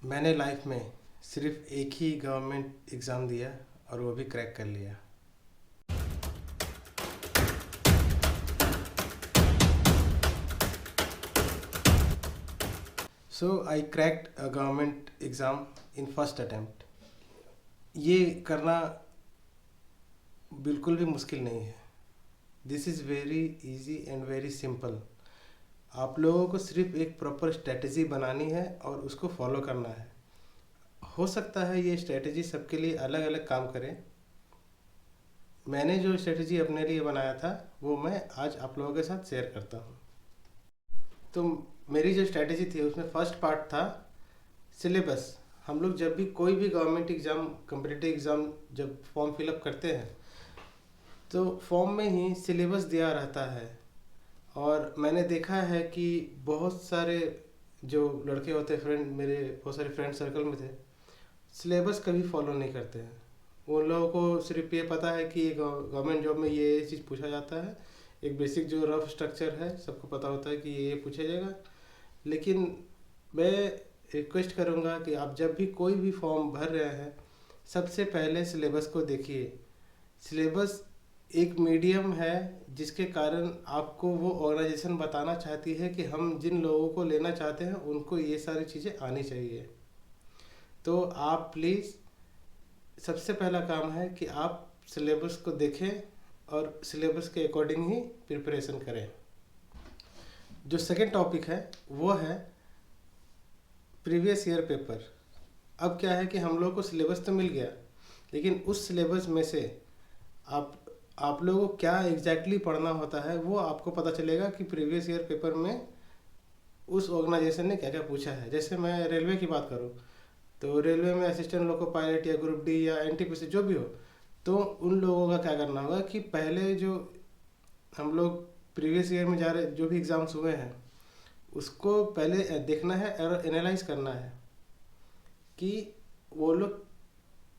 मैंने लाइफ में सिर्फ एक ही गवर्नमेंट एग्ज़ाम दिया और वो भी क्रैक कर लिया। So I cracked a government exam in first attempt. ये करना बिल्कुल भी मुश्किल नहीं है। This is very easy and very simple. आप लोगों को सिर्फ एक प्रॉपर स्ट्रेटजी बनानी है और उसको फॉलो करना है। हो सकता है ये स्ट्रेटजी सबके लिए अलग अलग काम करे। मैंने जो स्ट्रेटजी अपने लिए बनाया था वो मैं आज आप लोगों के साथ शेयर करता हूँ। तो मेरी जो स्ट्रेटजी थी उसमें फर्स्ट पार्ट था सिलेबस। हम लोग जब भी कोई भी गवर्नमेंट एग्ज़ाम, कॉम्पिटिटिव एग्ज़ाम जब फॉर्म फिलअप करते हैं तो फॉर्म में ही सिलेबस दिया रहता है। और मैंने देखा है कि बहुत सारे जो लड़के होते हैं, फ्रेंड मेरे बहुत सारे फ्रेंड सर्कल में थे, सिलेबस कभी फॉलो नहीं करते हैं। उन लोगों को सिर्फ ये पता है कि गवर्नमेंट जॉब में ये चीज़ पूछा जाता है। एक बेसिक जो रफ स्ट्रक्चर है सबको पता होता है कि ये पूछा जाएगा। लेकिन मैं रिक्वेस्ट करूँगा कि आप जब भी कोई भी फॉर्म भर रहे हैं सबसे पहले सिलेबस को देखिए। सिलेबस एक मीडियम है जिसके कारण आपको वो ऑर्गेनाइजेशन बताना चाहती है कि हम जिन लोगों को लेना चाहते हैं उनको ये सारी चीज़ें आनी चाहिए। तो आप प्लीज़, सबसे पहला काम है कि आप सिलेबस को देखें और सिलेबस के अकॉर्डिंग ही प्रिपरेशन करें। जो सेकंड टॉपिक है वो है प्रीवियस ईयर पेपर। अब क्या है कि हम लोगों को सिलेबस तो मिल गया, लेकिन उस सिलेबस में से आप लोगों को क्या एग्जैक्टली पढ़ना होता है वो आपको पता चलेगा कि प्रीवियस ईयर पेपर में उस ऑर्गेनाइजेशन ने क्या क्या पूछा है। जैसे मैं रेलवे की बात करूँ तो रेलवे में असिस्टेंट लोको पायलट या ग्रुप डी या एनटीपीसी जो भी हो, तो उन लोगों का क्या करना होगा कि पहले जो हम लोग प्रीवियस ईयर में जा रहे जो भी एग्ज़ाम्स हुए हैं उसको पहले देखना है और एनालाइज करना है कि वो लोग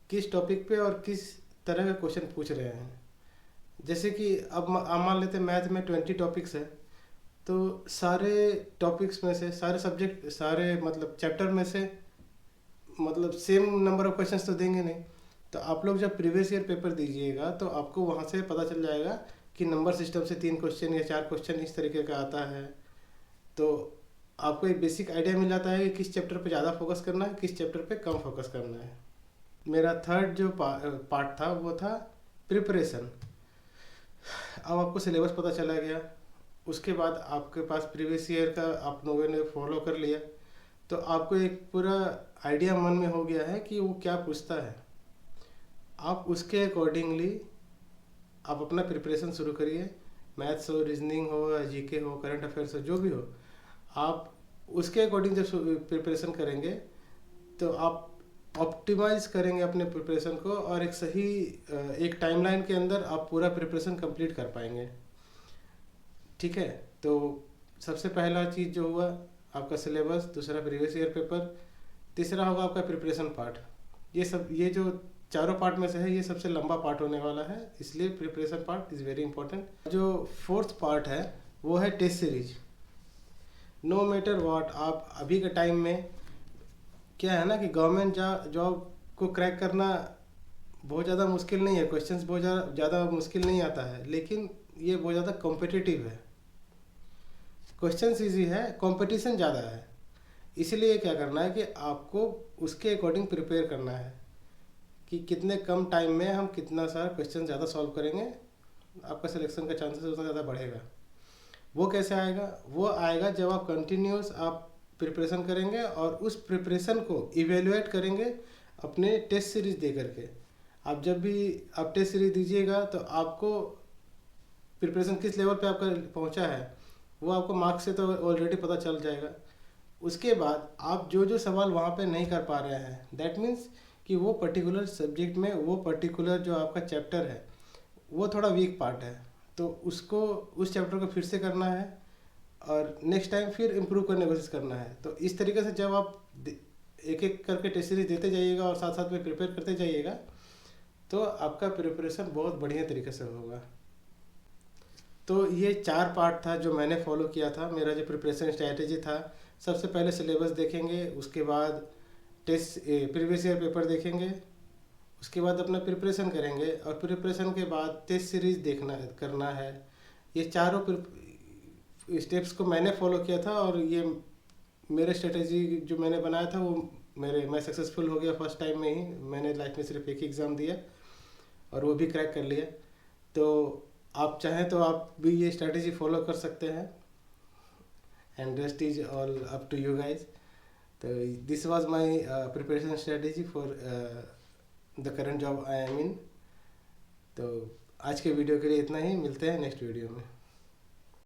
किस टॉपिक पे और किस तरह का क्वेश्चन पूछ रहे हैं। जैसे कि अब मान लेते हैं मैथ में 20 टॉपिक्स है, तो सारे टॉपिक्स में से सारे सब्जेक्ट सारे मतलब चैप्टर में से मतलब सेम नंबर ऑफ क्वेश्चंस तो देंगे नहीं। तो आप लोग जब प्रीवियस ईयर पेपर दीजिएगा तो आपको वहाँ से पता चल जाएगा कि नंबर सिस्टम से 3 क्वेश्चन या 4 क्वेश्चन इस तरीके का आता है। तो आपको एक बेसिक आइडिया मिल जाता है कि किस चैप्टर पे ज़्यादा फोकस करना है, किस चैप्टर पे कम फोकस करना है। मेरा थर्ड जो पार्ट था वो था प्रिपरेशन। अब आपको सिलेबस पता चला गया, उसके बाद आपके पास प्रीवियस ईयर का आप लोगों ने फॉलो कर लिया, तो आपको एक पूरा आइडिया मन में हो गया है कि वो क्या पूछता है। आप उसके अकॉर्डिंगली आप अपना प्रिपरेशन शुरू करिए। मैथ्स हो, रीजनिंग हो या जीके हो, करंट अफेयर्स हो, जो भी हो, आप उसके अकॉर्डिंग जब प्रिपरेशन करेंगे तो आप ऑप्टिमाइज करेंगे अपने प्रिपरेशन को और एक सही एक टाइमलाइन के अंदर आप पूरा प्रिपरेशन कंप्लीट कर पाएंगे। ठीक है, तो सबसे पहला चीज़ जो हुआ आपका सिलेबस, दूसरा प्रीवियस ईयर पेपर, तीसरा होगा आपका प्रिपरेशन पार्ट। ये जो चारों पार्ट में से है ये सबसे लंबा पार्ट होने वाला है, इसलिए preparation part is very important. जो फोर्थ पार्ट है वो है test series. No matter what, आप अभी के टाइम में क्या है ना कि गवर्नमेंट जॉब को क्रैक करना बहुत ज़्यादा मुश्किल नहीं है, क्वेश्चंस बहुत ज़्यादा मुश्किल नहीं आता है, लेकिन ये बहुत ज़्यादा कॉम्पिटिटिव है। क्वेश्चंस इजी है, कंपटीशन ज़्यादा है। इसलिए क्या करना है कि आपको उसके अकॉर्डिंग प्रिपेयर करना है कि कितने कम टाइम में हम कितना सारा क्वेश्चन ज़्यादा सॉल्व करेंगे, आपका सिलेक्शन का चांसेस उतना ज़्यादा बढ़ेगा। वो कैसे आएगा? वो आएगा जब आप कंटिन्यूस आप प्रिपरेशन करेंगे और उस प्रिपरेशन को इवेलुएट करेंगे अपने टेस्ट सीरीज दे करके। आप जब भी आप टेस्ट सीरीज दीजिएगा तो आपको प्रिपरेशन किस लेवल पे आपका पहुंचा है वो आपको मार्क्स से तो ऑलरेडी पता चल जाएगा। उसके बाद आप जो जो सवाल वहाँ पे नहीं कर पा रहे हैं, दैट मीन्स कि वो पर्टिकुलर सब्जेक्ट में वो पर्टिकुलर जो आपका चैप्टर है वो थोड़ा वीक पार्ट है, तो उसको उस चैप्टर को फिर से करना है और नेक्स्ट टाइम फिर इम्प्रूव करने की कोशिश करना है। तो इस तरीके से जब आप एक एक करके टेस्ट सीरीज देते जाइएगा और साथ साथ में प्रिपेयर करते जाइएगा तो आपका प्रिपरेशन बहुत बढ़िया तरीके से होगा। तो ये 4 पार्ट था जो मैंने फॉलो किया था। मेरा जो प्रिपरेशन स्ट्रैटेजी था, सबसे पहले सिलेबस देखेंगे, उसके बाद टेस्ट प्रीवियस ईयर पेपर देखेंगे, उसके बाद अपना प्रिपरेशन करेंगे और प्रिपरेशन के बाद टेस्ट सीरीज करना है। ये चारों स्टेप्स को मैंने फॉलो किया था और ये मेरे स्ट्रेटेजी जो मैंने बनाया था वो मैं सक्सेसफुल हो गया फर्स्ट टाइम में ही। मैंने लाइफ में सिर्फ एक ही एग्ज़ाम दिया और वो भी क्रैक कर लिया। तो आप चाहें तो आप भी ये स्ट्रेटेजी फॉलो कर सकते हैं, and rest is all up to you guys. तो this was my preparation strategy for the current job I am in. तो आज के वीडियो के लिए इतना ही, मिलते हैं नेक्स्ट वीडियो में।